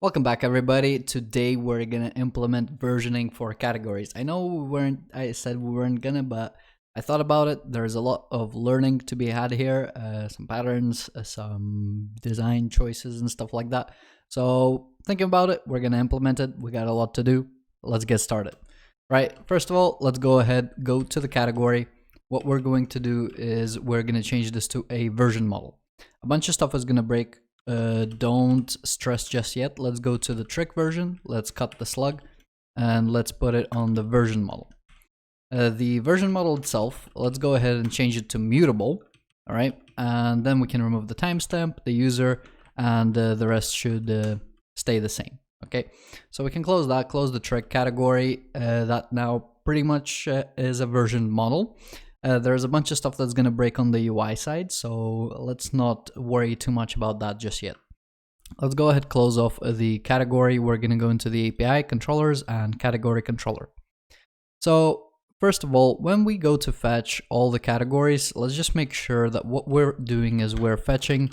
Welcome back, everybody. Today we're gonna implement versioning for categories. I know I said we weren't gonna, but I thought about it. There's a lot of learning to be had here, some patterns, some design choices and stuff like that. So thinking about it, we're gonna implement it. We got a lot to do. Let's get started. Right, first of all, let's go to the category. What we're going to do is we're gonna change this to a version model. A bunch of stuff is gonna break. Don't stress just yet. Let's go to the trick version. Let's cut the slug and let's put it on the version model. The version model itself, let's go ahead and change it to mutable. All right. And then we can remove the timestamp, the user, and the rest should stay the same. Okay. So we can close that, close the trick category. That now pretty much is a version model. There's a bunch of stuff that's going to break on the UI side, so let's not worry too much about that just yet. Let's go ahead, close off the category. We're going to go into the API controllers and category controller. So first of all, when we go to fetch all the categories, let's just make sure that what we're doing is we're fetching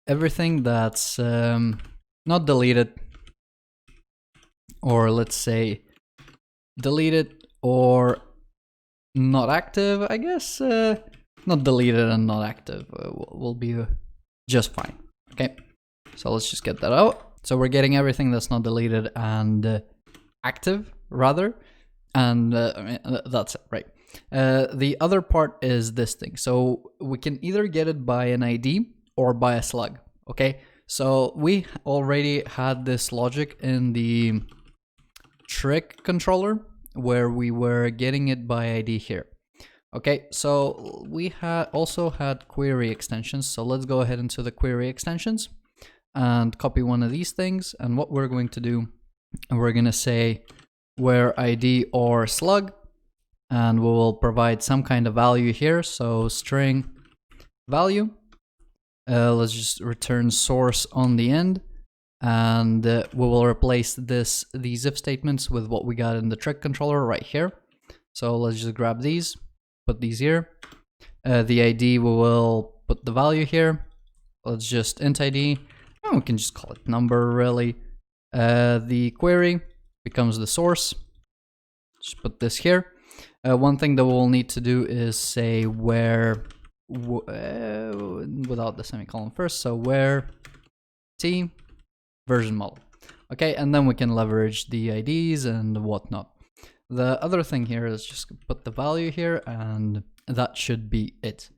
everything that's not deleted, or let's say deleted or not active, I guess. Not deleted and not active will be just fine. Okay, so let's just get that out. So we're getting everything that's not deleted and active, rather, and that's it, right? The other part is this thing. So we can either get it by an ID or by a slug. Okay, so we already had this logic in the trick controller, where we were getting it by ID here. Okay, so we also had query extensions. So let's go ahead into the query extensions and copy one of these things. And what we're going to do, we're going to say where ID or slug, and we will provide some kind of value here. So string value. Let's just return source on the end. And we will replace these if statements with what we got in the trick controller right here. So let's just grab these, put these here. The ID, we will put the value here. Let's just int ID, and we can just call it number, really. The query becomes the source. Just put this here. One thing that we'll need to do is say where, without the semicolon first, so where t version model. Okay, and then we can leverage the IDs and whatnot. The other thing here is just put the value here, and that should be it.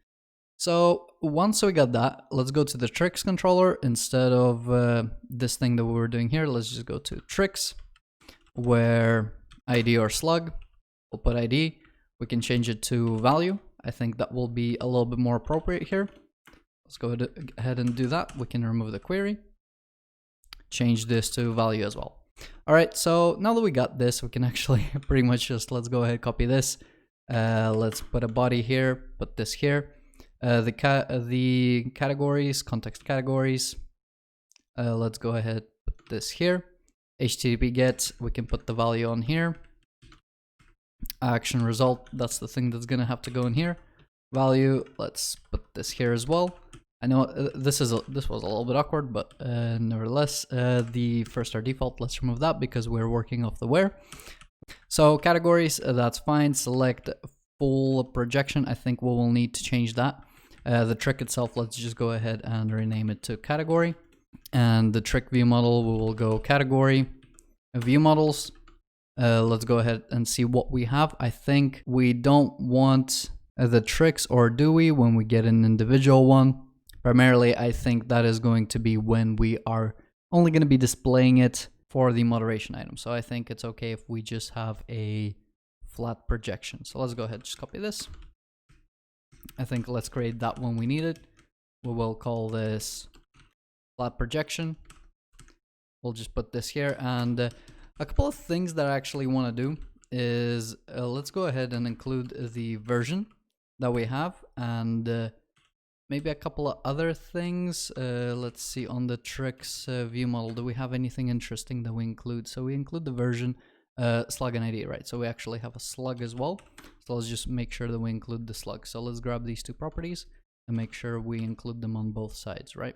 So once we got that, let's go to the tricks controller. Instead of this thing that we were doing here, let's just go to tricks, where ID or slug. We'll put ID. We can change it to value. I think that will be a little bit more appropriate here. Let's go ahead and do that. We can remove the query. Change this to value as well. All right, so now that we got this, we can actually pretty much just, let's go ahead, copy this. Let's put a body here, put this here. The categories, context categories. Let's go ahead, put this here. HTTP get, we can put the value on here. Action result, that's the thing that's gonna have to go in here. Value, let's put this here as well. I know this was a little bit awkward, but nevertheless, the first our default, let's remove that because we're working off the where. So categories, that's fine. Select full projection. I think we will need to change that. The trick itself, let's just go ahead and rename it to category. And the trick view model, we will go category, view models. Let's go ahead and see what we have. I think we don't want the tricks, or do we, when we get an individual one? Primarily, I think that is going to be when we are only going to be displaying it for the moderation item. So I think it's okay if we just have a flat projection. So let's go ahead, just copy this. I think let's create that when we need it. We will call this flat projection. We'll just put this here. And a couple of things that I actually want to do is let's go ahead and include the version that we have, and maybe a couple of other things. Let's see, on the tricks view model, do we have anything interesting that we include? So we include the version, slug and ID, right? So we actually have a slug as well. So let's just make sure that we include the slug. So let's grab these two properties and make sure we include them on both sides, right?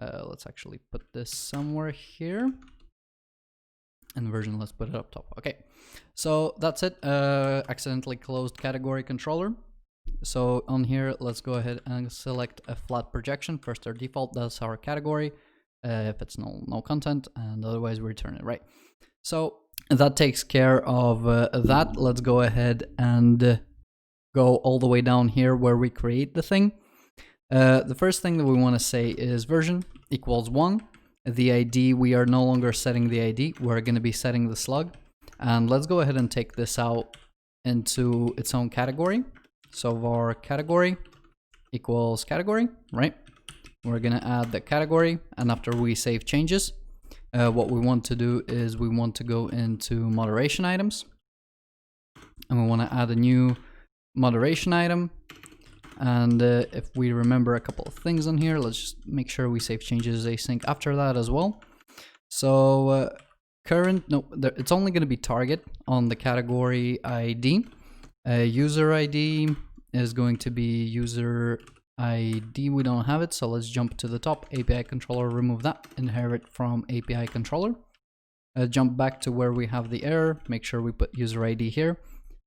Let's actually put this somewhere here. And version, let's put it up top. Okay, so that's it. Accidentally closed category controller. So on here, let's go ahead and select a flat projection. First, our default, that's our category. If it's no content, and otherwise we return it, right? So that takes care of that. Let's go ahead and go all the way down here where we create the thing. The first thing that we want to say is version equals 1. The ID, we are no longer setting the ID, we're going to be setting the slug. And let's go ahead and take this out into its own category. So var category equals category, right? We're going to add the category, and after we save changes, what we want to do is we want to go into moderation items, and we want to add a new moderation item. And if we remember a couple of things on here, let's just make sure we save changes async after that as well. So it's only going to be target on the category ID. User ID is going to be user ID. We don't have it, so let's jump to the top. API controller, remove that, inherit from API controller. Jump back to where we have the error, make sure we put user ID here.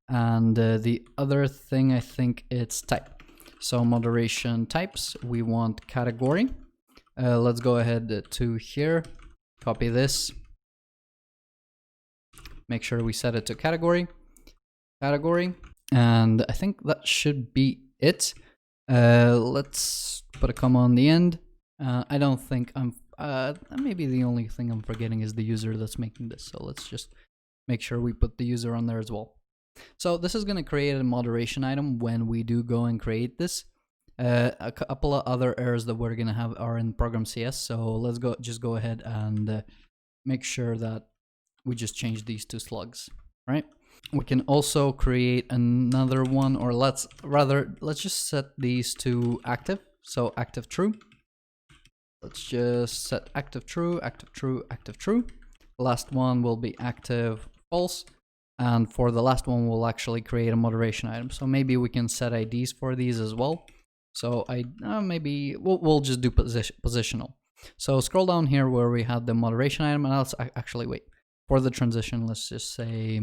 And the other thing, I think it's type. So moderation types, we want category. Let's go ahead to here, copy this, make sure we set it to category, and I think that should be it. Let's put a comma on the end. I don't think maybe the only thing I'm forgetting is the user that's making this, so let's just make sure we put the user on there as well. So this is going to create a moderation item when we do go and create this. A couple of other errors that we're going to have are in program.cs, so let's go ahead and make sure that we just change these to slugs, right? We can also create another one, or let's just set these to active. So active true. Let's just set active true, active true, active true. Last one will be active false. And for the last one, we'll actually create a moderation item. So maybe we can set IDs for these as well. So maybe we'll just do positional. So scroll down here where we had the moderation item, and let's actually wait for the transition. Let's just say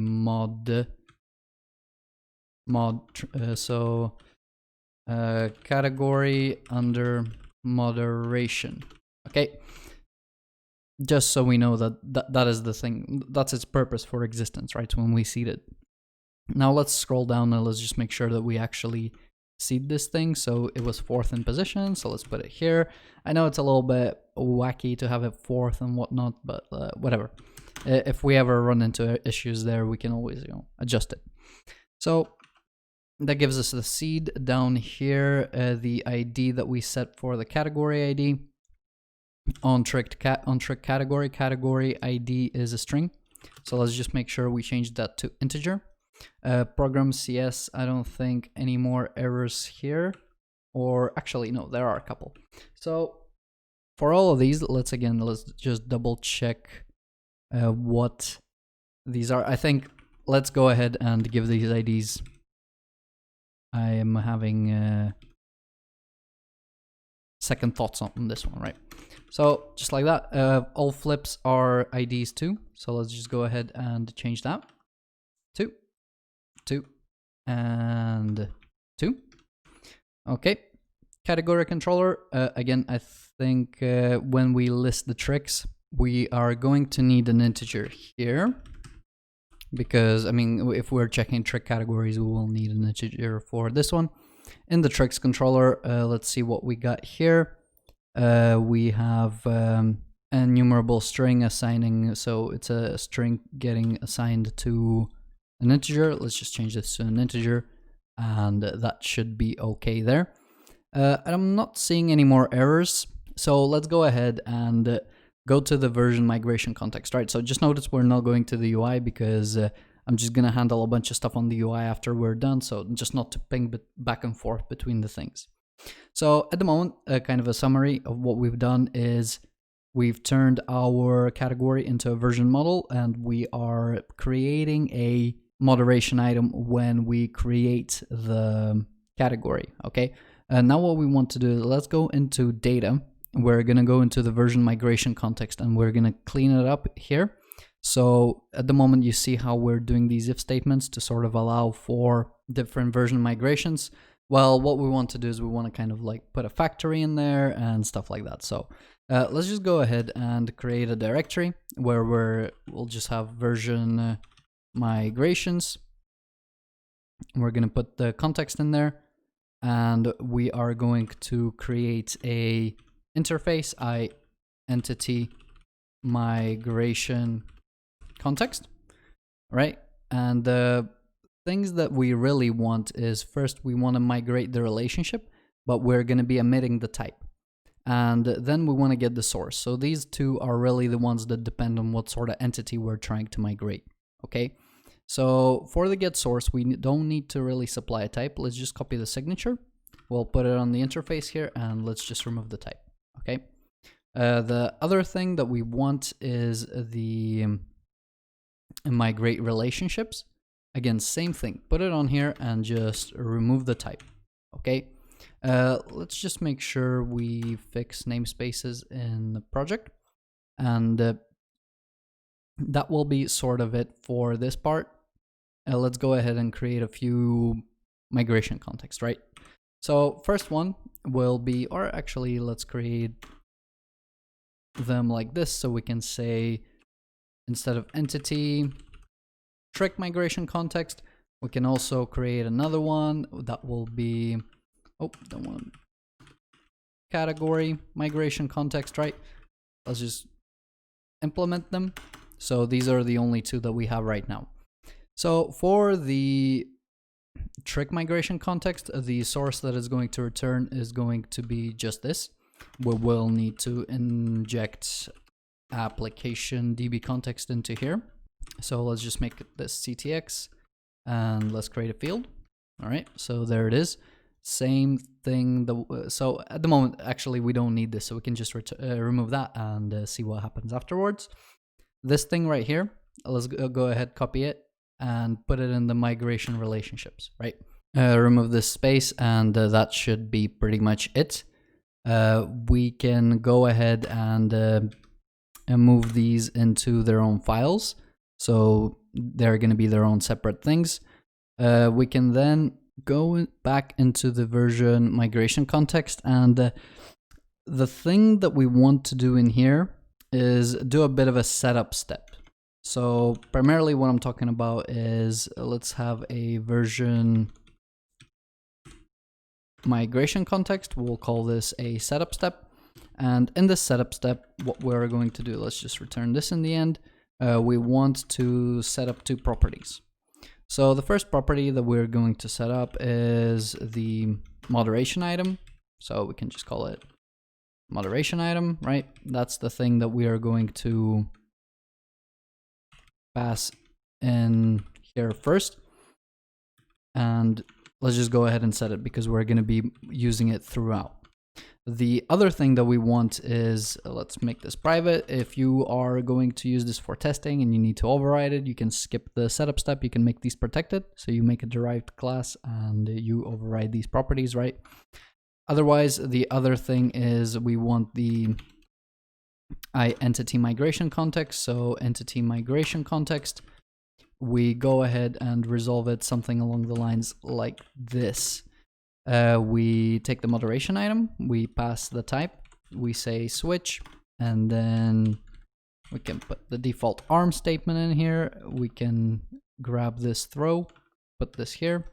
category under moderation. Okay. Just so we know that is the thing, that's its purpose for existence, right? When we seed it. Now let's scroll down and let's just make sure that we actually seed this thing. So it was 4th in position, so let's put it here. I know it's a little bit wacky to have it 4th and whatnot, but whatever. If we ever run into issues there, we can always adjust it. So that gives us the seed down here, the ID that we set for the category ID. On trick category ID is a string, so let's just make sure we change that to integer. Program.cs, I don't think any more errors here, or actually no, there are a couple. So for all of these, let's just double check what these are. I think let's go ahead and give these IDs. I am having second thoughts on this one, right? So just like that, all flips are IDs too. So let's just go ahead and change that. 2, 2, and 2. Okay. Category controller. Again, I think when we list the tricks, we are going to need an integer here. Because, I mean, if we're checking trick categories, we will need an integer for this one. In the tricks controller, let's see what we got here. We have a enumerable string assigning, so it's a string getting assigned to an integer. Let's just change this to an integer, and that should be okay there. I'm not seeing any more errors, so let's go ahead and go to the version migration context, right? So just notice we're not going to the UI because I'm just going to handle a bunch of stuff on the UI after we're done, so just not to ping back and forth between the things. So at the moment, kind of a summary of what we've done is we've turned our category into a version model, and we are creating a moderation item when we create the category, okay? And now what we want to do is let's go into data, we're going to go into the version migration context and we're going to clean it up here. So at the moment you see how we're doing these if statements to sort of allow for different version migrations. Well, what we want to do is we want to kind of like put a factory in there and stuff like that. So let's just go ahead and create a directory where we'll just have version migrations. We're going to put the context in there, and we are going to create a interface entity migration context, right? And the things that we really want is, first we want to migrate the relationship, but we're going to be omitting the type, and then we want to get the source. So these two are really the ones that depend on what sort of entity we're trying to migrate. Okay, so for the get source, we don't need to really supply a type. Let's just copy the signature, we'll put it on the interface here, and let's just remove the type. Okay, the other thing that we want is the migrate relationships. Again, same thing, put it on here and just remove the type. Okay, let's just make sure we fix namespaces in the project, and that will be sort of it for this part. Let's go ahead and create a few migration contexts, right? So first one will be, or actually let's create them like this, so we can say, instead of entity trick migration context, we can also create another one that will be, category migration context, right? Let's just implement them. So these are the only two that we have right now. So for the trick migration context, the source that is going to return is going to be just this. We will need to inject application DB context into here. So let's just make this CTX and let's create a field. All right, so there it is. Same thing. So at the moment, actually, we don't need this, so we can just remove that and see what happens afterwards. This thing right here, let's go ahead, copy it, and put it in the migration relationships, right? Remove this space, and that should be pretty much it. We can go ahead and move these into their own files. So they're going to be their own separate things. We can then go back into the version migration context, and the thing that we want to do in here is do a bit of a setup step. So primarily what I'm talking about is, let's have a version migration context. We'll call this a setup step. And in this setup step, what we're going to do, let's just return this in the end. We want to set up two properties. So the first property that we're going to set up is the moderation item. So we can just call it moderation item, right? That's the thing that we are going to pass in here first. And let's just go ahead and set it because we're going to be using it throughout. The other thing that we want is, let's make this private. If you are going to use this for testing and you need to override it, you can skip the setup step. You can make these protected. So you make a derived class and you override these properties, right? Otherwise, the other thing is we want the entity migration context. So entity migration context, we go ahead and resolve it something along the lines like this. We take the moderation item, we pass the type, we say switch, and then we can put the default arm statement in here. We can grab this throw, put this here,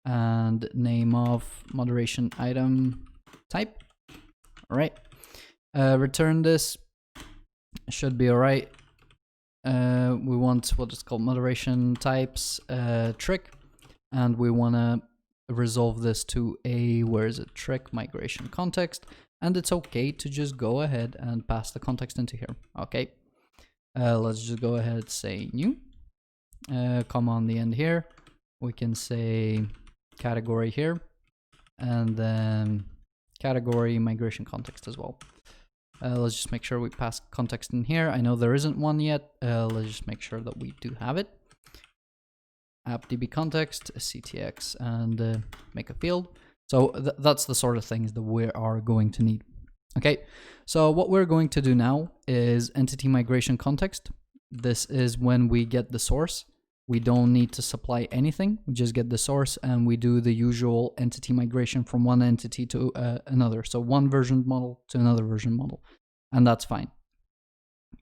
and name of moderation item type. All right, return this, should be all right. We want what is called moderation types trick, and we want to resolve this to a, where is it, trick migration context, and it's okay to just go ahead and pass the context into here. Okay, let's just go ahead, say new, comma on the end here. We can say category here, and then category migration context as well. Let's just make sure we pass context in here. I know there isn't one yet. Let's just make sure that we do have it. AppDB context, CTX, and make a field. So that's the sort of things that we are going to need. Okay, so what we're going to do now is entity migration context. This is when we get the source. We don't need to supply anything. We just get the source and we do the usual entity migration from one entity to another. So one version model to another version model, and that's fine.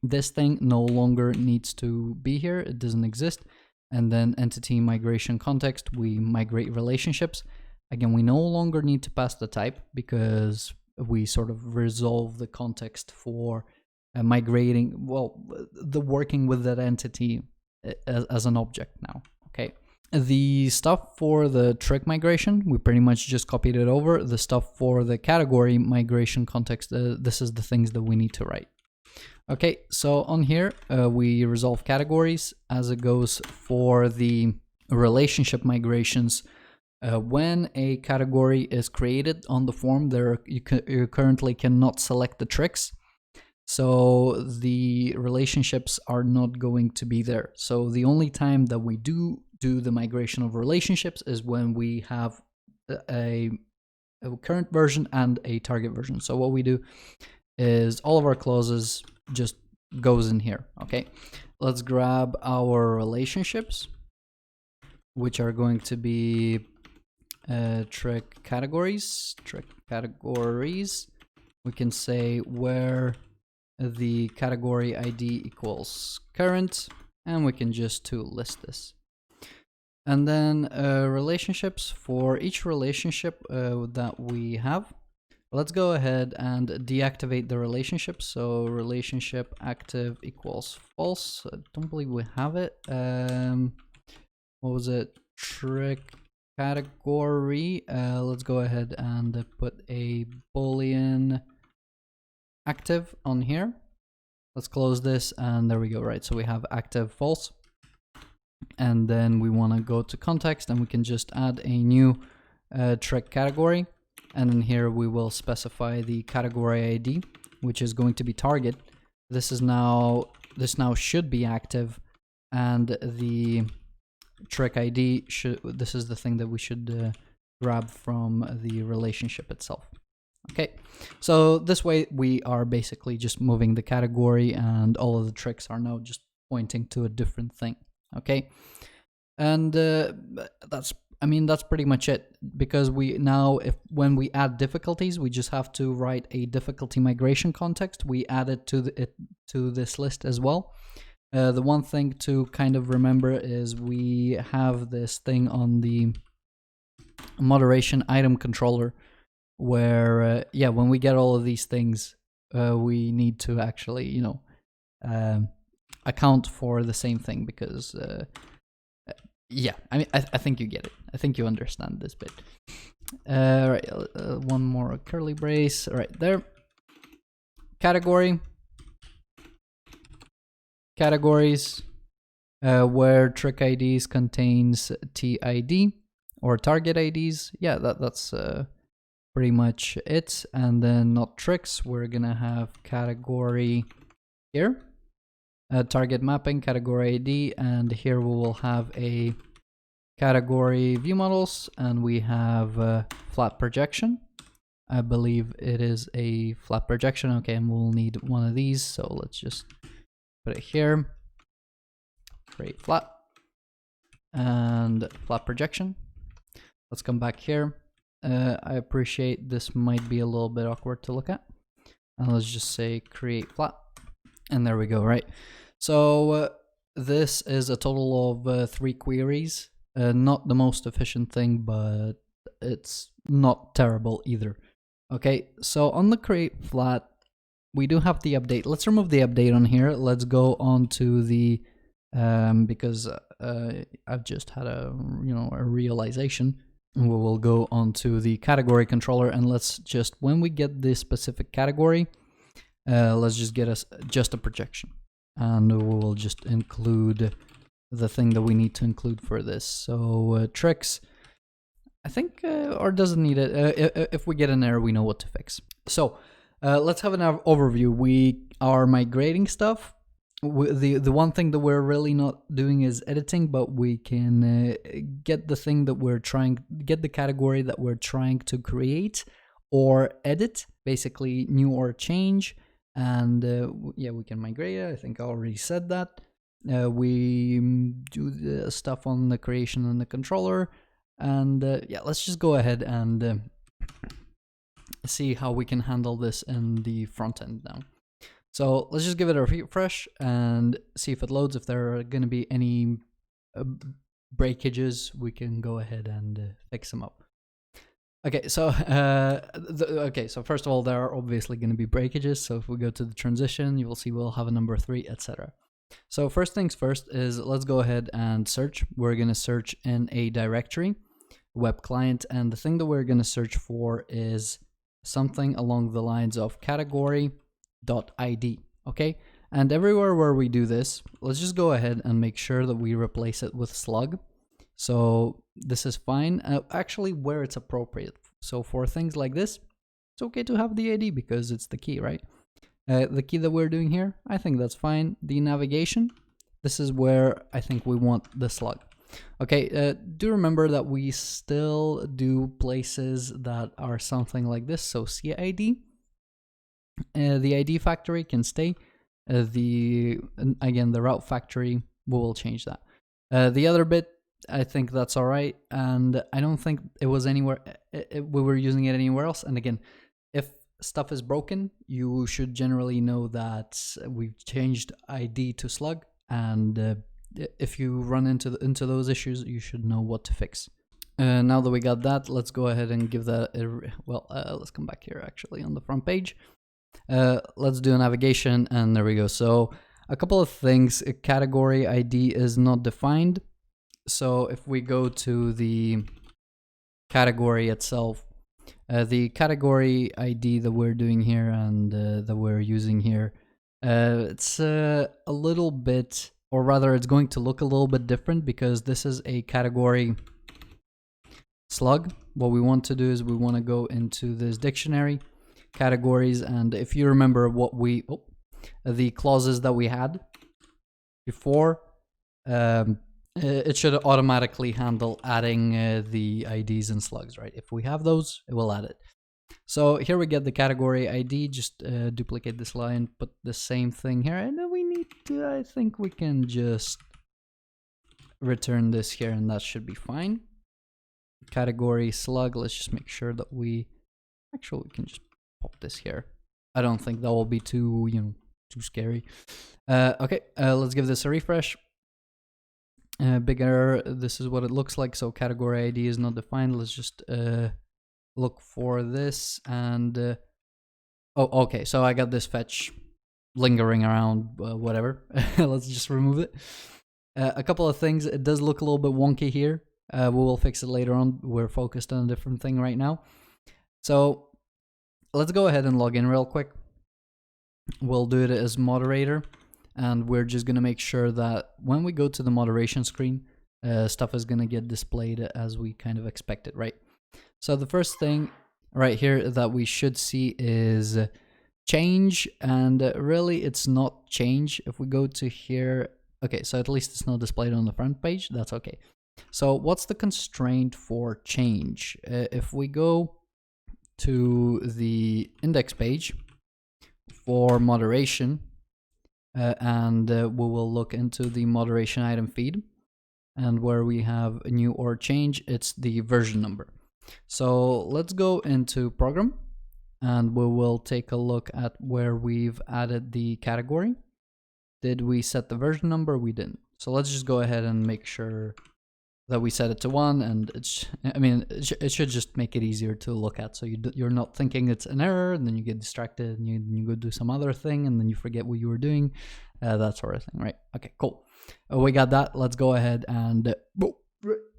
This thing no longer needs to be here. It doesn't exist. And then entity migration context, we migrate relationships. Again, we no longer need to pass the type because we sort of resolve the context for migrating, well, the working with that entity as an object now. Okay. The stuff for the trick migration, we pretty much just copied it over. The stuff for the category migration context, this is the things that we need to write. Okay, so on here, we resolve categories as it goes for the relationship migrations. When a category is created on the form, you currently cannot select the tricks. So the relationships are not going to be there. So the only time that we do the migration of relationships is when we have a current version and a target version. So what we do is all of our clauses just goes in here. Okay, let's grab our relationships, which are going to be trick categories. We can say where the category ID equals current, and we can just list this. And then relationships, for each relationship that we have, let's go ahead and deactivate the relationship. So relationship active equals false. I don't believe we have it. What was it? Trick category. Let's go ahead and put a boolean active on here. Let's close this, and there we go. Right, so we have active false, and then we want to go to context, and we can just add a new trick category, and then here we will specify the category ID, which is going to be target. This now should be active, and the trick ID this is the thing that we should grab from the relationship itself. Okay, so this way we are basically just moving the category, and all of the tricks are now just pointing to a different thing. Okay, and that's pretty much it, because we now, when we add difficulties, we just have to write a difficulty migration context. We add it to this list as well. The one thing to kind of remember is we have this thing on the moderation item controller where when we get all of these things, we need to actually account for the same thing, because I think you get it. I think you understand this bit. Right, one more curly brace right there. Categories, where trick IDs contains TID or target IDs. Yeah, that's pretty much it. And then not tricks, we're gonna have category here. Target mapping, category ID, and here we will have a category view models, and we have flat projection. I believe it is a flat projection. Okay, and we'll need one of these, so let's just put it here. Create flat and flat projection. Let's come back here. I appreciate this might be a little bit awkward to look at, and let's just say create flat, and there we go. Right, so this is a total of 3 queries. Not the most efficient thing, but it's not terrible either. Okay, so on the create flat, we do have the update. Let's remove the update on here. Let's go on to the because I've just had a realization. We will go on to the category controller, and let's just, when we get this specific category, let's just get us just a projection, and we will just include the thing that we need to include for this. So tricks, I think, or doesn't need it. If we get an error, we know what to fix. So let's have an overview. We are migrating stuff. The one thing that we're really not doing is editing, but we can get the thing that we're get the category that we're trying to create or edit, basically new or change. And yeah, we can migrate it. I think I already said that. We do the stuff on the creation and the controller. And yeah, let's just go ahead and see how we can handle this in the front end now. So let's just give it a refresh and see if it loads. If there are going to be any breakages, we can go ahead and fix them up. Okay, so so first of all, there are obviously going to be breakages. So if we go to the transition, you will see we'll have a number 3, etc. So first things first is let's go ahead and search. We're going to search in a directory, web client, and the thing that we're going to search for is something along the lines of category.id, okay? And everywhere where we do this, let's just go ahead and make sure that we replace it with slug. So this is fine, actually where it's appropriate. So for things like this, it's okay to have the ID because it's the key, right? The key that we're doing here, I think that's fine. The navigation, this is where I think we want the slug. Okay, do remember that we still do places that are something like this. So CID, the ID factory can stay. Again, the route factory, we will change that. The other bit, I think that's all right. And I don't think it was anywhere, we were using it anywhere else. And again, if stuff is broken, you should generally know that we've changed ID to slug, and if you run into those issues, you should know what to fix. Now that we got that, let's go ahead and give that let's come back here actually on the front page. Let's do a navigation, and there we go. So a couple of things. A category ID is not defined. So if we go to the category itself, the category ID that we're doing here and that we're using here, it's a little bit, or rather it's going to look a little bit different because this is a category slug. What we want to do is we want to go into this dictionary, categories, and if you remember what the clauses that we had before, it should automatically handle adding the IDs and slugs, right? If we have those, it will add it. So here we get the category ID, just duplicate this line, put the same thing here, and then we need to, I think we can just return this here, and that should be fine. Category slug, let's just make sure that we can just pop this here. I don't think that will be too, too scary. Okay, let's give this a refresh. Bigger, this is what it looks like. So category ID is not defined. Let's just look for this, and oh, okay, so I got this fetch lingering around, whatever. Let's just remove it. A couple of things, it does look a little bit wonky here. We will fix it later on. We're focused on a different thing right now. So let's go ahead and log in real quick. We'll do it as moderator, and we're just going to make sure that when we go to the moderation screen, stuff is going to get displayed as we kind of expect it, right? So the first thing right here that we should see is change, and really it's not change. If we go to here, okay, so at least it's not displayed on the front page. That's okay. So what's the constraint for change? If we go to the index page for moderation, and we will look into the moderation item feed, and where we have a new or change, it's the version number. So let's go into program, and we will take a look at where we've added the category. Did we set the version number? We didn't. So let's just go ahead and make sure that we set it to 1, and it should just make it easier to look at, so you're not thinking it's an error, and then you get distracted and you go do some other thing, and then you forget what you were doing, that sort of thing, right? Okay, cool. We got that. Let's go ahead and what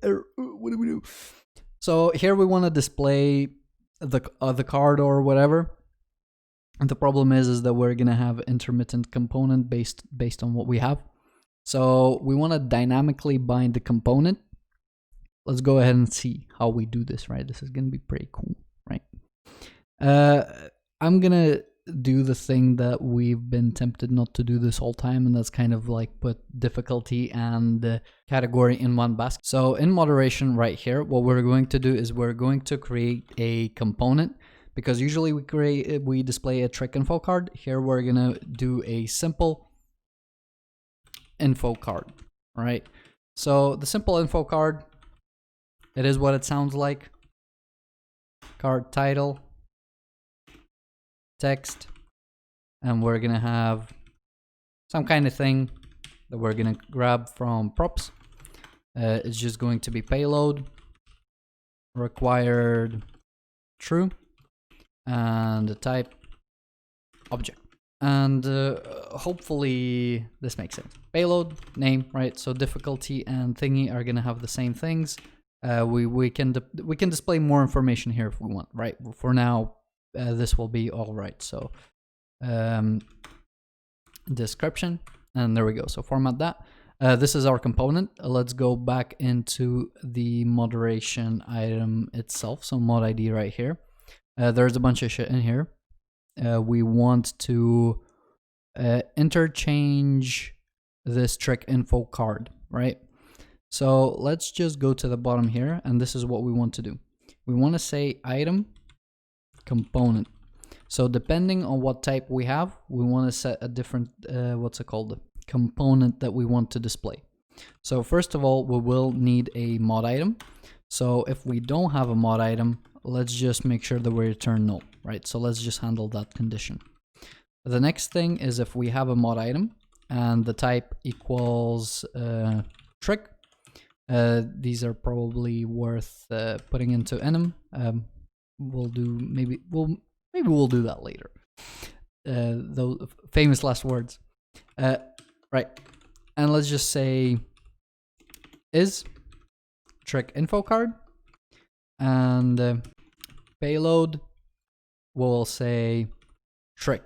do we do? So here we want to display the card or whatever. And the problem is that we're gonna have intermittent component based on what we have. So we want to dynamically bind the component. Let's go ahead and see how we do this, right? This is going to be pretty cool, right? I'm going to do the thing that we've been tempted not to do this whole time, and that's kind of like put difficulty and category in one basket. So in moderation right here, what we're going to do is we're going to create a component because usually we display a trick info card. Here we're gonna do a simple info card, right? So the simple info card, it is what it sounds like. Card title, text, and we're gonna have some kind of thing that we're gonna grab from props. It's just going to be payload, required true, and the type object. And hopefully this makes sense. Payload, name, right? So difficulty and thingy are gonna have the same things. We can display more information here if we want, right? For now, this will be all right. So description, and there we go. So format that. This is our component. Let's go back into the moderation item itself. So mod ID right here. There's a bunch of shit in here. We want to interchange this trick info card, right? So let's just go to the bottom here, and this is what we want to do. We want to say item component. So depending on what type we have, we want to set a different, component that we want to display. So first of all, we will need a mod item. So if we don't have a mod item, let's just make sure that we return null, right? So let's just handle that condition. The next thing is if we have a mod item and the type equals trick, these are probably worth putting into enum. Maybe we'll do that later. Those famous last words. Right, and let's just say is trick info card, and payload we'll say trick.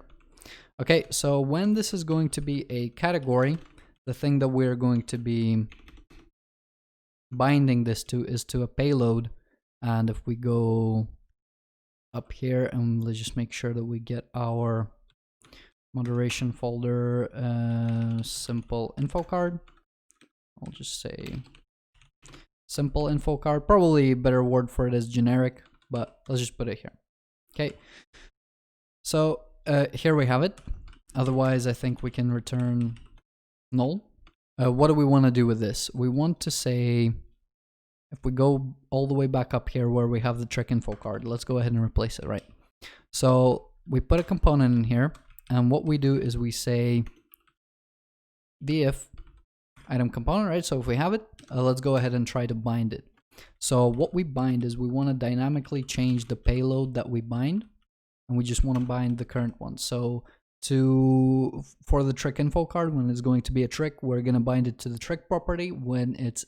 Okay, so when this is going to be a category, the thing that we're going to be binding this to is to a payload. And if we go up here, and let's just make sure that we get our moderation folder, simple info card. I'll just say simple info card. Probably a better word for it is generic, but let's just put it here. Okay, so here we have it. Otherwise, I think we can return null. What do we want to do with this? We want to say, if we go all the way back up here where we have the trick info card, let's go ahead and replace it, right? So we put a component in here, and what we do is we say if item component, right? So if we have it, let's go ahead and try to bind it. So what we bind is we want to dynamically change the payload that we bind, and we just want to bind the current one. So for the trick info card, when it's going to be a trick, we're going to bind it to the trick property. When it's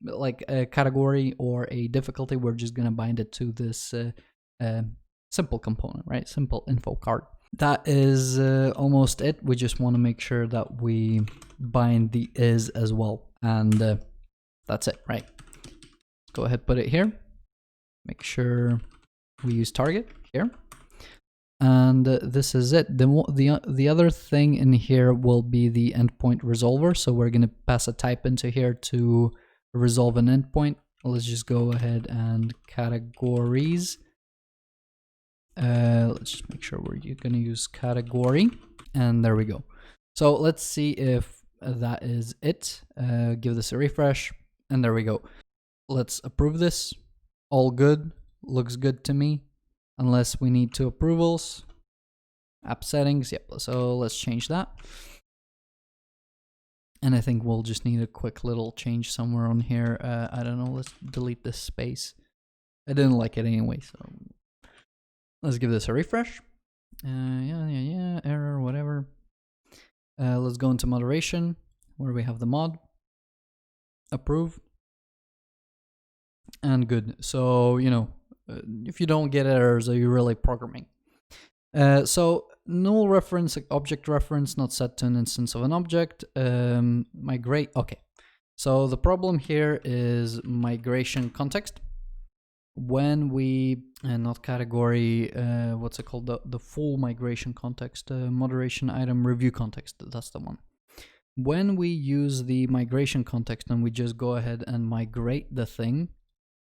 like a category or a difficulty, we're just going to bind it to this simple component, right? Simple info card. That is almost it. We just want to make sure that we bind the is as well, and that's it, right? Let's go ahead, put it here. Make sure we use target here, and this is it. The other thing in here will be the endpoint resolver. So we're going to pass a type into here to resolve an endpoint. Let's just go ahead and categories. Let's just make sure we're going to use category, and there we go. So let's see if that is it. Give this a refresh, and there we go. Let's approve this. All good. Looks good to me, unless we need 2 approvals. App settings, yep. So let's change that. And I think we'll just need a quick little change somewhere on here. I don't know, let's delete this space. I didn't like it anyway, so let's give this a refresh. Yeah, error, whatever. Let's go into moderation, where we have the mod. Approve. And good. So, you know, if you don't get errors, are you really programming? So null reference, object reference not set to an instance of an object. Migrate. Okay. So the problem here is migration context. When we not category, what's it called? The full migration context, moderation item review context. That's the one. When we use the migration context and we just go ahead and migrate the thing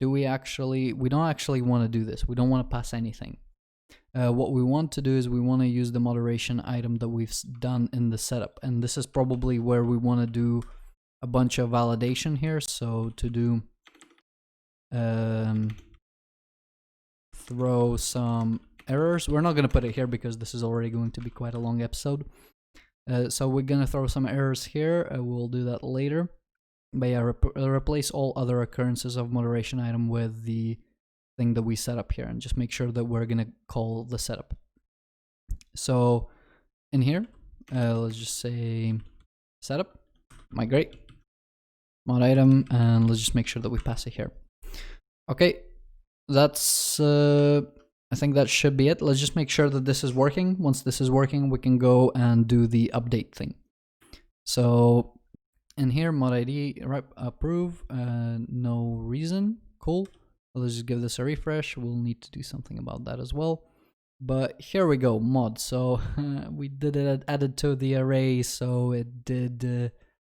we don't actually want to do this. We don't want to pass anything. What we want to do is we want to use the moderation item that we've done in the setup. And this is probably where we want to do a bunch of validation here. So to do throw some errors. We're not going to put it here because this is already going to be quite a long episode. So we're going to throw some errors here. We'll do that later. But yeah, replace all other occurrences of moderation item with the thing that we set up here, and just make sure that we're going to call the setup. So in here, let's just say setup, migrate, mod item, and let's just make sure that we pass it here. Okay, that's I think that should be it. Let's just make sure that this is working. Once this is working, we can go and do the update thing. So in here, mod ID, right, approve, no reason, cool. Let's just give this a refresh. We'll need to do something about that as well. But here we go, mod. So we did it added to the array, so it did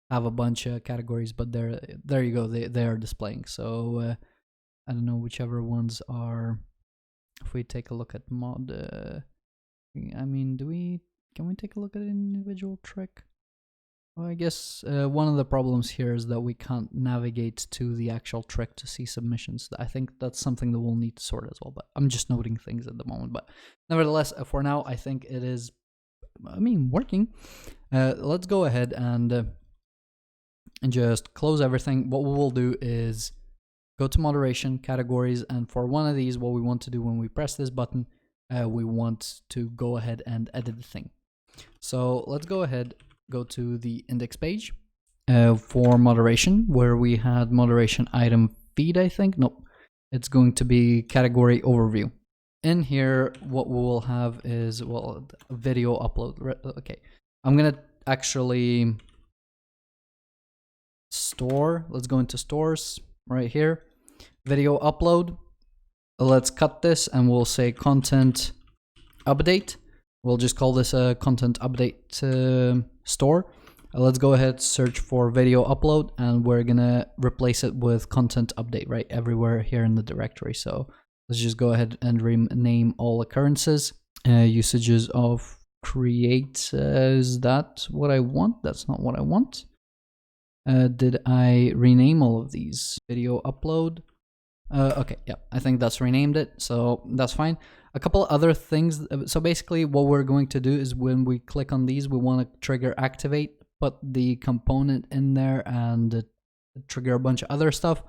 have a bunch of categories, but there you go, they are displaying. So I don't know whichever ones are. If we take a look at mod, I mean, can we take a look at an individual trick? Well, I guess one of the problems here is that we can't navigate to the actual trick to see submissions. I think that's something that we'll need to sort as well, but I'm just noting things at the moment. But nevertheless, for now, I think it is, working. Let's go ahead and just close everything. What we will do is go to moderation, categories, and for one of these, what we want to do when we press this button, we want to go ahead and edit the thing. So let's go ahead, go to the index page for moderation, where we had moderation item feed, I think. Nope, it's going to be category overview. In here, what we will have is, well, video upload. Okay, I'm gonna actually store. Let's go into stores right here. Video upload. Let's cut this and we'll say content update. We'll just call this a content update store. Let's go ahead, search for video upload, and we're gonna replace it with content update right everywhere here in the directory. So let's just go ahead and rename all occurrences. Usages of create, is that what I want? That's not what I want. Did I rename all of these? Video upload. Okay, yeah, I think that's renamed it, so that's fine. A couple other things. So basically what we're going to do is when we click on these, we want to trigger activate, put the component in there, and trigger a bunch of other stuff.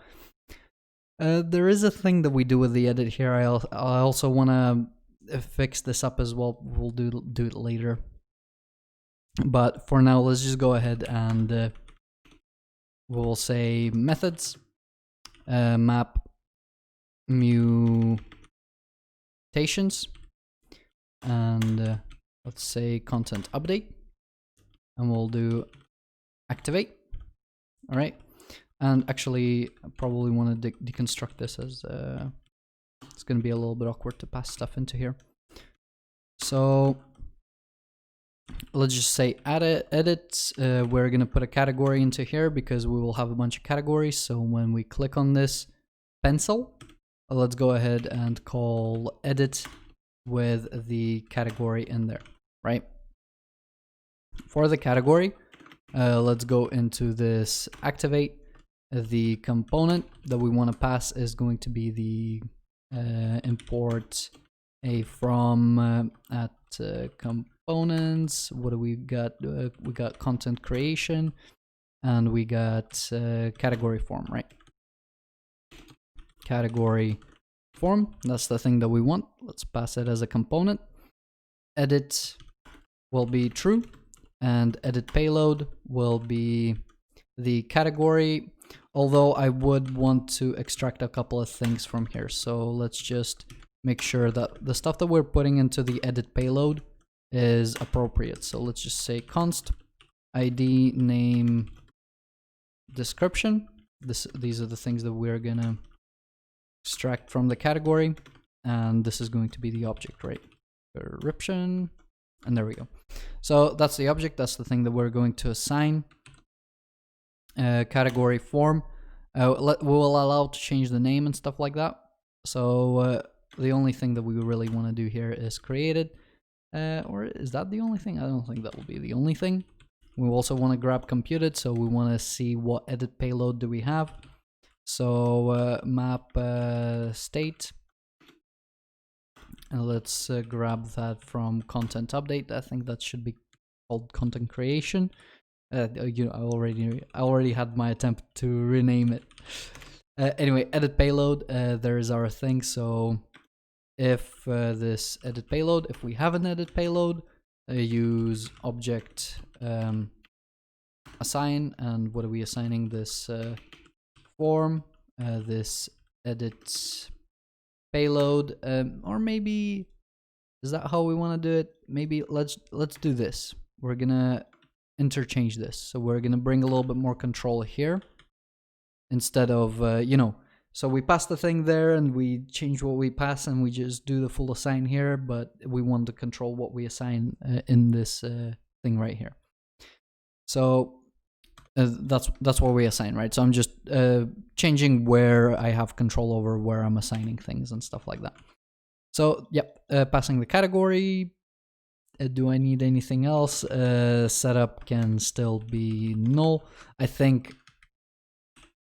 There is a thing that we do with the edit here. I also want to fix this up as well. We'll do it later. But for now, let's just go ahead and we'll say methods, map mutations, and let's say content update, and we'll do activate. All right, and actually I probably want to deconstruct this, as it's going to be a little bit awkward to pass stuff into here. So let's just say edit. We're going to put a category into here because we will have a bunch of categories. So when we click on this pencil, let's go ahead and call edit with the category in there, right? For the category, let's go into this activate. The component that we want to pass is going to be the import a from at components. What do we got? We got content creation, and we got category form, right? Category form, that's the thing that we want. Let's pass it as a component. Edit will be true, and edit payload will be the category, although I would want to extract a couple of things from here. So let's just make sure that the stuff that we're putting into the edit payload is appropriate. So let's just say const id name description. These are the things that we're gonna extract from the category, and this is going to be the object, right? Description, and there we go. So that's the object, that's the thing that we're going to assign. Category form, We'll allow to change the name and stuff like that. So the only thing that we really want to do here is create it. Or is that the only thing? I don't think that will be the only thing. We also want to grab computed, so we want to see what edit payload do we have. So map state. And let's grab that from content update. I think that should be called content creation. You know, I already had my attempt to rename it. Anyway, edit payload. There is our thing. So if this edit payload, if we have an edit payload, use object assign, and what are we assigning this form? This edit payload, or maybe is that how we want to do it? Maybe let's do this. We're gonna interchange this, so we're gonna bring a little bit more control here instead of you know. So we pass the thing there and we change what we pass and we just do the full assign here, but we want to control what we assign in this thing right here. So that's what we assign, right? So I'm just changing where I have control over where I'm assigning things and stuff like that. So yep, passing the category. Do I need anything else? Setup can still be null. I think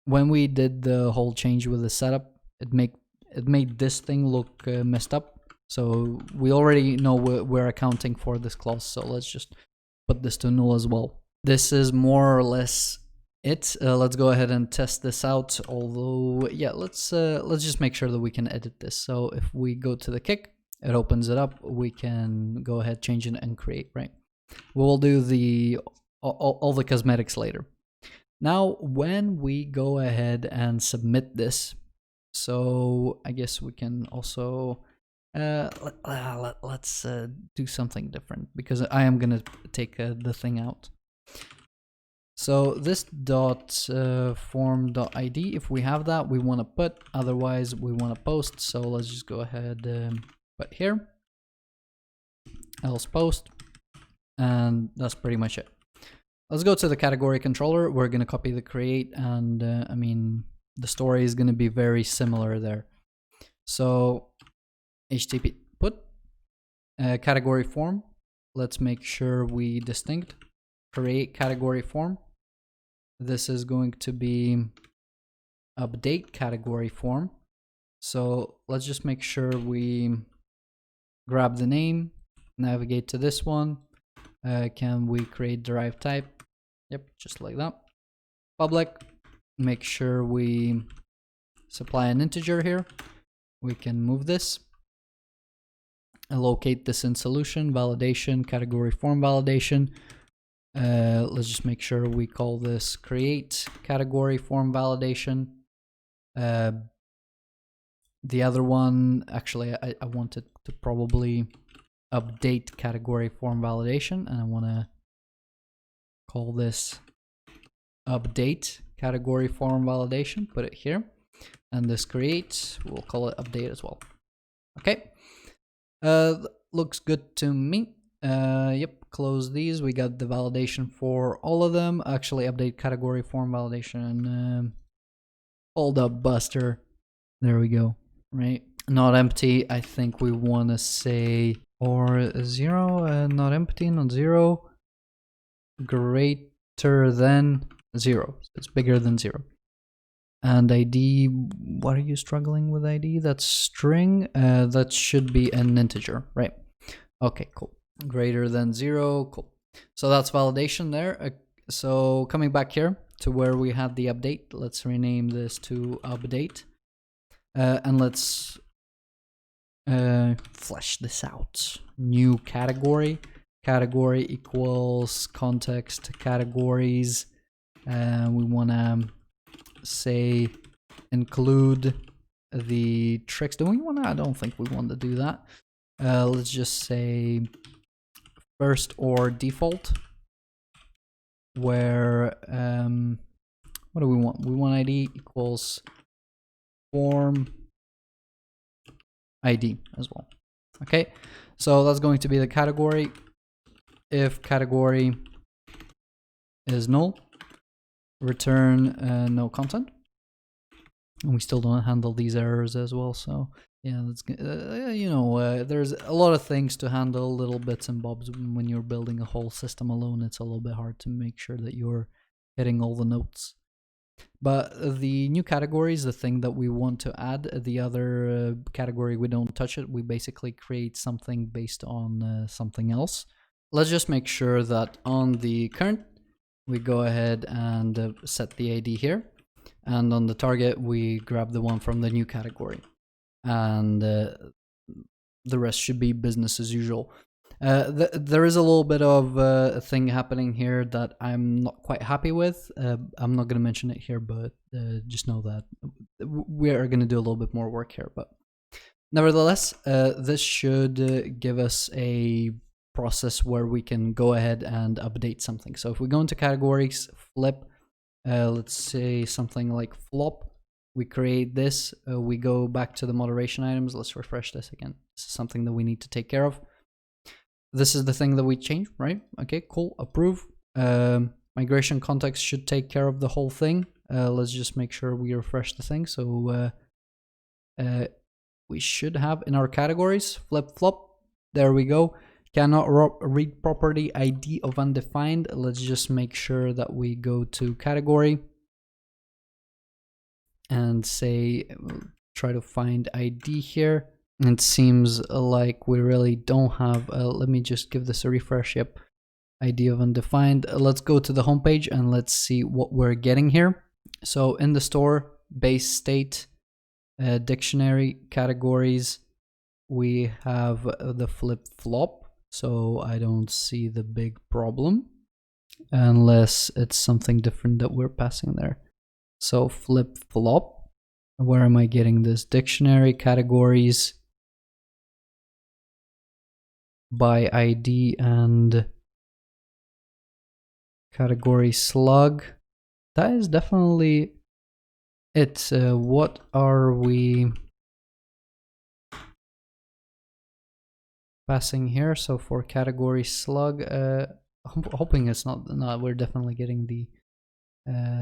when we did the whole change with the setup, it made this thing look messed up. So we already know we're accounting for this clause. So let's just put this to null as well. This is more or less it. Let's go ahead and test this out. Although, yeah, let's just make sure that we can edit this. So if we go to the kick, it opens it up. We can go ahead, change it, and create. Right. We'll do the all the cosmetics later. Now, when we go ahead and submit this, so I guess we can also let's do something different, because I am gonna take the thing out. So this dot form.id, if we have that, we want to put, otherwise we want to post. So let's just go ahead put here, else post, and that's pretty much it. Let's go to the category controller. We're going to copy the create, and I mean, the story is going to be very similar there. So HTTP put category form. Let's make sure we distinct create category form. This is going to be update category form. So let's just make sure we grab the name, navigate to this one. Can we create derived type? Yep, just like that. Public, make sure we supply an integer here. We can move this. Locate this in solution, validation, category form validation. Let's just make sure we call this create category form validation. The other one, actually, I wanted to probably update category form validation, and I want to call this update category form validation. Put it here, and this create, we'll call it update as well. Okay, looks good to me. Yep, close these. We got the validation for all of them. Actually, update category form validation. Hold up, Buster. There we go. Right, not empty. I think we want to say or 0, not empty, not 0, greater than 0. It's bigger than 0. And ID, what are you struggling with ID? That's string. That should be an integer, right? Okay, cool. Greater than 0, cool. So that's validation there. So coming back here to where we had the update, let's rename this to update. And let's flesh this out. New category. Category equals context categories. We want to say include the tricks. Do we want to? I don't think we want to do that. Let's just say first or default, where what do we want? We want ID equals form ID as well. Okay, so that's going to be the category. If category is null, return no content. And we still don't handle these errors as well. So yeah, that's there's a lot of things to handle, little bits and bobs. When you're building a whole system alone, it's a little bit hard to make sure that you're hitting all the notes. But the new category is the thing that we want to add. The other category, we don't touch it. We basically create something based on something else. Let's just make sure that on the current, we go ahead and set the ID here. And on the target, we grab the one from the new category. And the rest should be business as usual. There is a little bit of a thing happening here that I'm not quite happy with. I'm not going to mention it here, but just know that we are going to do a little bit more work here. But nevertheless, this should give us a process where we can go ahead and update something. So if we go into categories, flip, let's say something like flop, we create this, we go back to the moderation items. Let's refresh this again. This is something that we need to take care of. This is the thing that we changed, right? Okay, cool, approve. Migration context should take care of the whole thing. Let's just make sure we refresh the thing. So we should have in our categories, flip flop, there we go. Cannot read property ID of undefined. Let's just make sure that we go to category and say, try to find ID here. It seems like we really don't have, let me just give this a refresh. Yep, ID of undefined. Let's go to the homepage and let's see what we're getting here. So in the store, base state, dictionary, categories, we have the flip flop. So I don't see the big problem unless it's something different that we're passing there. So flip flop, where am I getting this? Dictionary, categories, by ID, and category slug. That is definitely it. What are we passing here? So for category slug, hoping it's not, no, we're definitely getting the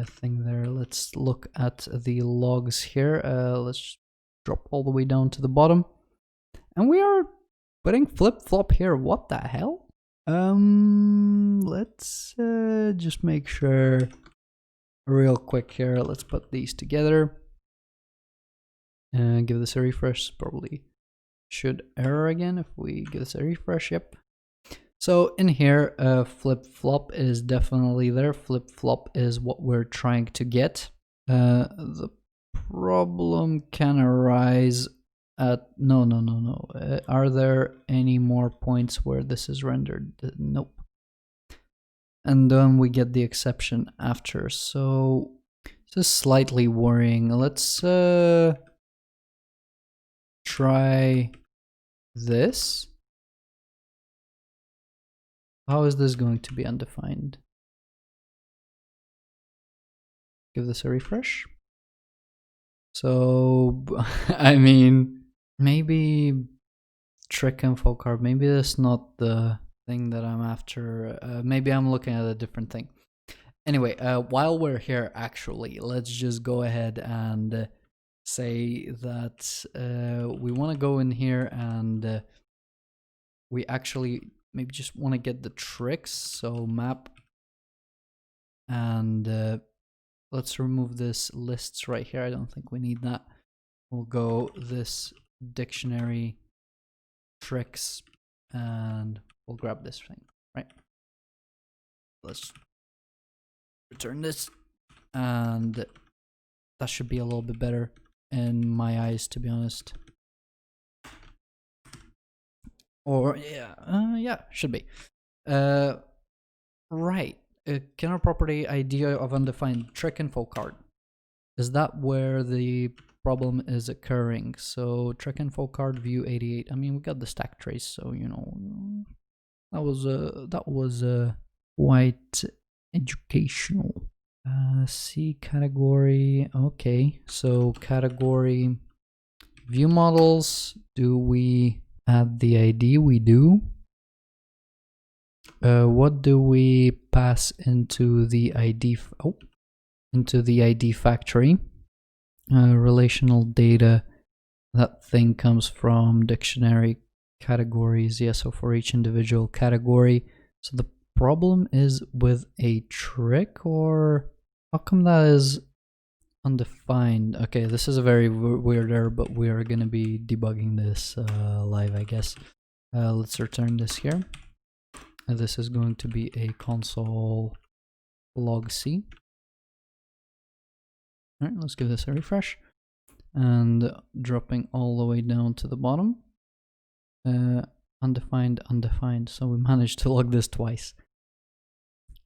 thing there. Let's look at the logs here. Let's drop all the way down to the bottom, and we are putting flip flop here. What the hell? Let's just make sure real quick here. Let's put these together and give this a refresh. Probably should error again if we give this a refresh. Yep. So in here, flip flop is definitely there. Flip flop is what we're trying to get. The problem can arise at no. Are there any more points where this is rendered? Nope. And then we get the exception after. So this is slightly worrying. Let's try this. How is this going to be undefined? Give this a refresh. So, I mean, maybe trick info card. Maybe that's not the thing that I'm after. Maybe I'm looking at a different thing. Anyway, while we're here, actually, let's just go ahead and say that we want to go in here and we actually maybe just want to get the tricks. So map, and let's remove this lists right here. I don't think we need that. We'll go this dictionary tricks and we'll grab this thing, right? Let's return this, and that should be a little bit better in my eyes, to be honest. Or yeah, should be. Right. Kernel property idea of undefined trick info card. Is that where the problem is occurring? So trick info card view 88. I mean, we got the stack trace, so you know that was quite educational. C category. Okay, so category view models. Do we add the ID? We do. What do we pass into the ID? Into the ID factory. Relational data, that thing comes from dictionary categories. Yeah, so for each individual category. So the problem is with a trick, or how come that is undefined? Okay, this is a very weird error, but we are going to be debugging this live, I guess. Let's return this here. This is going to be a console log C. All right, let's give this a refresh. And dropping all the way down to the bottom. Undefined, undefined. So we managed to log this twice.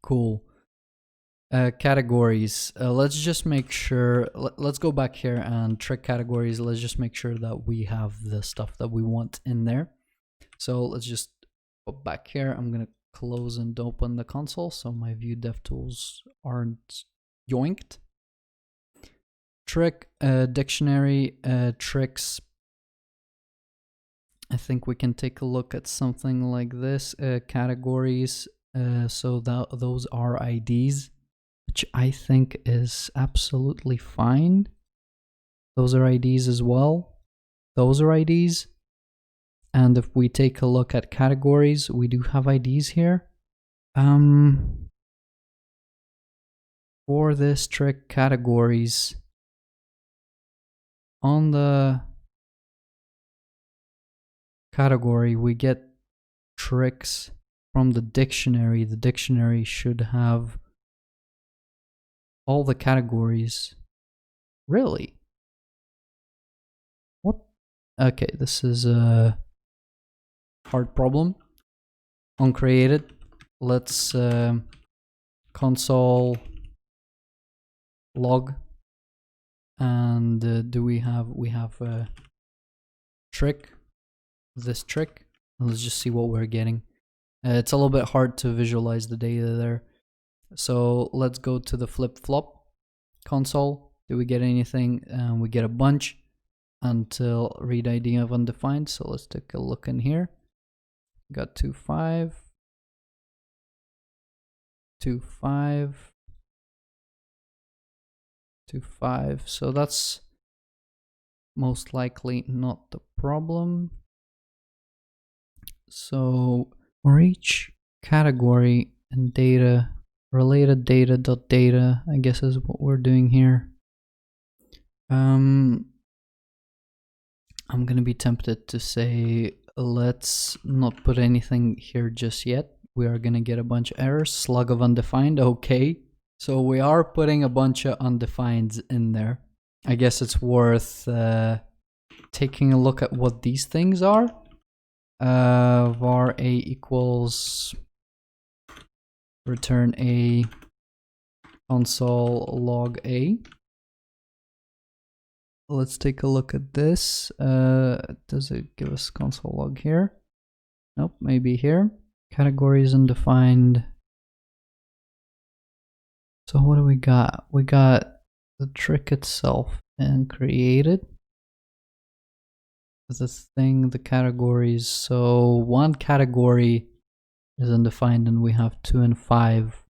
Cool. Categories. Let's just make sure. Let's go back here and trick categories. Let's just make sure that we have the stuff that we want in there. So let's just go back here. I'm gonna close and open the console so my view DevTools aren't yoinked. Trick, dictionary, tricks. I think we can take a look at something like this. Categories. So those are IDs, which I think is absolutely fine. Those are IDs as well. Those are IDs. And if we take a look at categories, we do have IDs here. For this trick, categories, on the category, we get tricks from the dictionary. The dictionary should have all the categories. Really? What? Okay, this is a hard problem. Uncreated. Let's console log. And do we have trick, this trick. Let's just see what we're getting. It's a little bit hard to visualize the data there. So let's go to the flip-flop console. Do we get anything? We get a bunch until read ID of undefined. So let's take a look in here. Got 2.5, 2.5, 2.5. So that's most likely not the problem. So for each category and data, related data.data, I guess is what we're doing here. I'm gonna be tempted to say let's not put anything here just yet. We are gonna get a bunch of errors. Slug of undefined. Okay, so we are putting a bunch of undefineds in there. I guess it's worth taking a look at what these things are. Var a equals return a console log a. Let's take a look at this. Does it give us console log here? Nope, maybe here. Categories undefined. So what do we got? We got the trick itself and created. The thing, the categories. So one category is undefined and we have 2 and 5.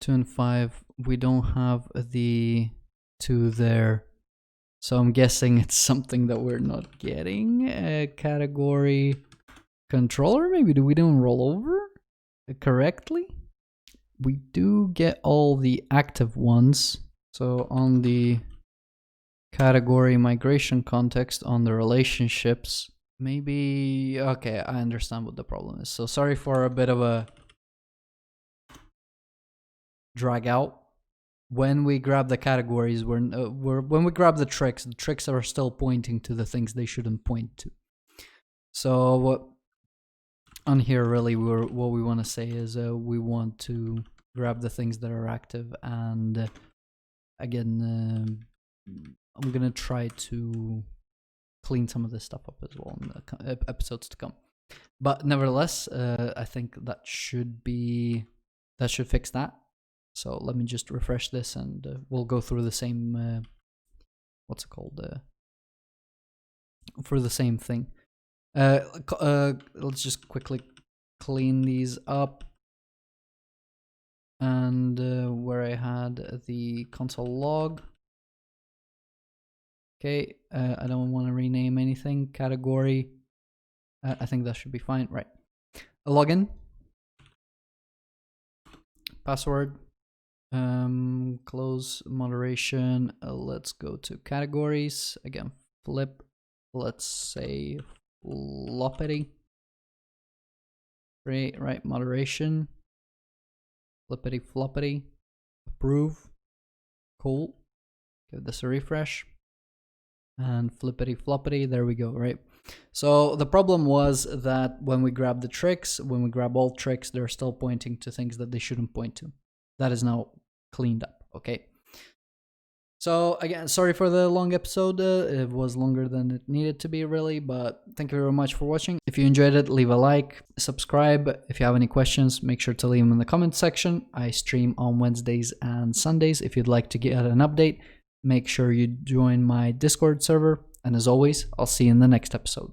2 and 5. We don't have the 2 there. So I'm guessing it's something that we're not getting. Category controller, maybe we don't roll over correctly. We do get all the active ones. So on the category migration context, on the relationships, maybe, okay, I understand what the problem is. So sorry for a bit of a drag out. When we grab the categories, when we grab the tricks are still pointing to the things they shouldn't point to. So on here, really, what we want to say is we want to grab the things that are active, and again, I'm gonna try to clean some of this stuff up as well in the episodes to come. But nevertheless, I think that should fix that. So let me just refresh this, and we'll go through the same, what's it called, for the same thing. Let's just quickly clean these up. And where I had the console log, Okay, I don't want to rename anything. Category, I think that should be fine, right? A login, password, close moderation. Let's go to categories again. Flip. Let's say floppity. Right, moderation. Flippity floppity. Approve. Cool. Give this a refresh. And flippity floppity. There we go, right? So the problem was that when we grab the tricks, when we grab all tricks, they're still pointing to things that they shouldn't point to. That is now cleaned up, okay? So again, sorry for the long episode. It was longer than it needed to be, really, but thank you very much for watching. If you enjoyed it, leave a like, subscribe. If you have any questions, make sure to leave them in the comment section. I stream on Wednesdays and Sundays. If you'd like to get an update, make sure you join my Discord server. And as always, I'll see you in the next episode.